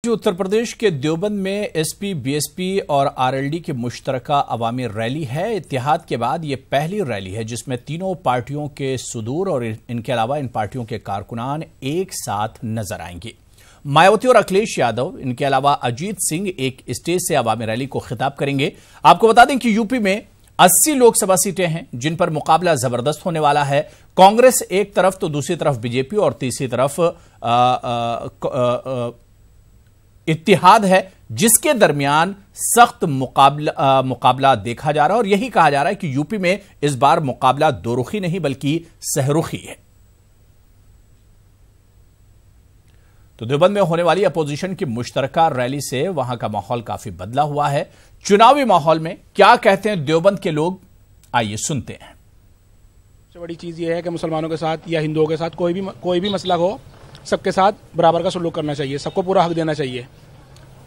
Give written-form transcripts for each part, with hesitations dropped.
उत्तर प्रदेश के देवबंद में SP, BSP और आरएलडी की मुश्तरका अवामी रैली है। इत्तेहाद के बाद ये पहली रैली है जिसमें तीनों पार्टियों के सुदूर और इनके अलावा इन पार्टियों के कारकुनान एक साथ नजर आएंगे। मायावती और अखिलेश यादव, इनके अलावा अजीत सिंह एक स्टेज से अवामी रैली को खिताब करेंगे। आपको बता दें कि यूपी में 80 लोकसभा सीटें हैं जिन पर मुकाबला जबरदस्त होने वाला है। कांग्रेस एक तरफ तो दूसरी तरफ बीजेपी और तीसरी तरफ इत्तेहाद है, जिसके दरमियान सख्त मुकाबला देखा जा रहा है और यही कहा जा रहा है कि यूपी में इस बार मुकाबला दोरुखी नहीं बल्कि सहरुखी है। तो देवबंद में होने वाली अपोजिशन की मुश्तरका रैली से वहां का माहौल काफी बदला हुआ है। चुनावी माहौल में क्या कहते हैं देवबंद के लोग, आइए सुनते हैं। सबसे बड़ी चीज यह है कि मुसलमानों के साथ या हिंदुओं के साथ कोई भी मसला हो, सबके साथ बराबर का सलूक करना चाहिए, सबको पूरा हक देना चाहिए।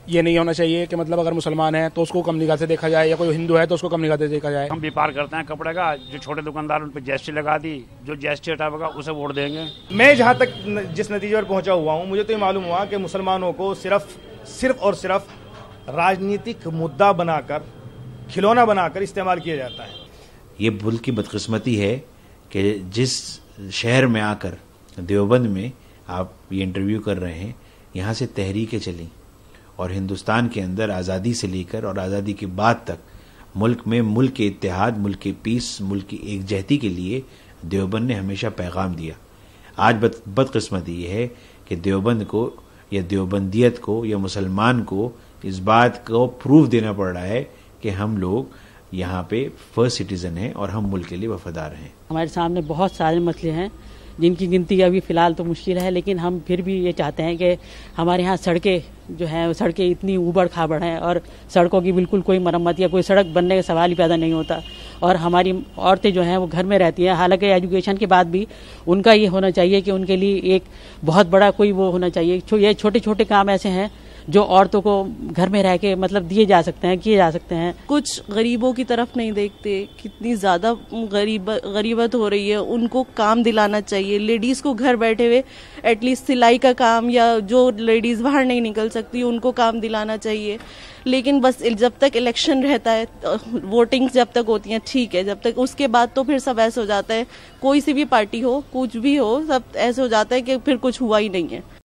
ये नहीं होना चाहिए कि मतलब अगर मुसलमान है तो उसको कम निगाह से देखा जाए या कोई हिंदू है तो उसको कम निगाह से देखा जाए। हम व्यापार करते हैं कपड़े का, जो छोटे दुकानदार उन पर जीएसटी लगा दी, जो जीएसटी हटाएगा उसे वोट देंगे। मैं जहां तक जिस नतीजे पर पहुंचा हुआ हूं, मुझे तो ये मालूम हुआ कि मुसलमानों को सिर्फ और सिर्फ राजनीतिक मुद्दा बनाकर, खिलौना बनाकर इस्तेमाल किया जाता है। ये मुल्क की बदकिस्मती है कि जिस शहर में आकर देवबंद में आप ये इंटरव्यू कर रहे हैं, यहाँ से तहरीकें चली और हिंदुस्तान के अंदर आज़ादी से लेकर और आज़ादी के बाद तक मुल्क में मुल्क के इत्तेहाद, मुल्क के पीस, मुल्क की एकजहती के लिए देवबंद ने हमेशा पैगाम दिया। आज बदकिस्मती ये है कि देवबंद को या देवबंदियत को या मुसलमान को इस बात को प्रूफ देना पड़ रहा है कि हम लोग यहाँ पे फर्स्ट सिटीजन हैं और हम मुल्क के लिए वफादार हैं। हमारे सामने बहुत सारे मसले हैं जिनकी गिनती अभी फ़िलहाल तो मुश्किल है, लेकिन हम फिर भी ये चाहते हैं कि हमारे यहाँ सड़कें जो हैं, सड़कें इतनी ऊबड़ खाबड़ हैं और सड़कों की बिल्कुल कोई मरम्मत या कोई सड़क बनने का सवाल ही पैदा नहीं होता। और हमारी औरतें जो हैं वो घर में रहती हैं, हालांकि एजुकेशन के बाद भी उनका ये होना चाहिए कि उनके लिए एक बहुत बड़ा कोई वो होना चाहिए। ये छोटे छोटे काम ऐसे हैं जो औरतों को घर में रह के मतलब दिए जा सकते हैं, किए जा सकते हैं। कुछ गरीबों की तरफ नहीं देखते, कितनी ज़्यादा गरीबत हो रही है, उनको काम दिलाना चाहिए। लेडीज़ को घर बैठे हुए एटलीस्ट सिलाई का काम या जो लेडीज़ बाहर नहीं निकल सकती उनको काम दिलाना चाहिए। लेकिन बस जब तक इलेक्शन रहता है, वोटिंग जब तक होती है ठीक है, जब तक उसके बाद तो फिर सब ऐसे हो जाता है, कोई सी भी पार्टी हो, कुछ भी हो, सब ऐसे हो जाता है कि फिर कुछ हुआ ही नहीं है।